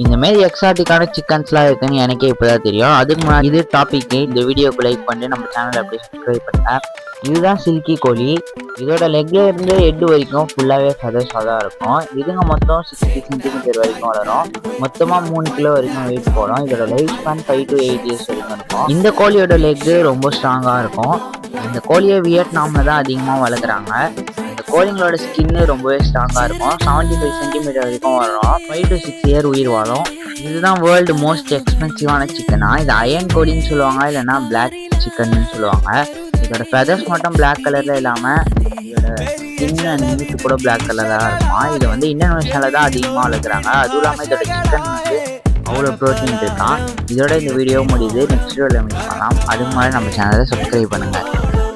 இந்த மாதிரி எக்ஸாட்டிக்கான சிக்கன்ஸ்லாம் இருக்குன்னு எனக்கே இப்போதான் தெரியும். அதுக்கு முன்னாடி இது டாபிக் இந்த வீடியோக்கு லைக் பண்ணி நம்ம சேனலை அப்படியே சப்ஸ்கிரைப் பண்ணுங்க. இதுதான் சில்கி கோழி. இதோட லெக்ல இருந்து ஹெட் வரைக்கும் ஃபுல்லாகவே ஃபெதர்ஸாக தான் இருக்கும். இதுங்க மொத்தம் 60 சென்டிமீட்டர் வரைக்கும் வளரும். மொத்தமாக 3 கிலோ வரைக்கும் வெயிட் போடும். இதோட லைஃப் ஸ்பேன் 5 to 8 இயர்ஸ் வரைக்கும் இருக்கும். இந்த கோழியோட லெக் ரொம்ப ஸ்ட்ராங்காக இருக்கும். இந்த கோழியை வியட்நாமில் தான் அதிகமாக வளர்க்குறாங்க. இந்த கோழிங்களோட ஸ்கின்னு ரொம்பவே ஸ்ட்ராங்காக இருக்கும். 75 சென்டிமீட்டர் வரைக்கும் வரும். 5 to 6 இயர் உயிர் வாழும். இதுதான் வேர்ல்டு மோஸ்ட் எக்ஸ்பென்சிவான சிக்கனா. இது அயன் கோழின்னு சொல்லுவாங்க, இல்லைன்னா பிளாக் சிக்கன்னு சொல்லுவாங்க. இதோட ஃபெதர்ஸ் மட்டும் பிளாக் கலரில் இல்லாமல் இதோட ஸ்கின் அண்ட் மீட் கூட பிளாக் கலராக இருக்கும். இதை இந்தோனேஷியாவில் தான் அதிகமாக வளர்க்குறாங்க. அதுவும் இல்லாமல் இதோட சிக்கன் அவ்வளோ ப்ரோட்டீன் இருக்கான். இதோட இந்த வீடியோ முடியுது. நெக்ஸ்ட் வீடியோவில் மீட் பண்ணலாம். அதுக்கு முன்னாடி நம்ம சேனலை சப்ஸ்கிரைப் பண்ணுங்கள்.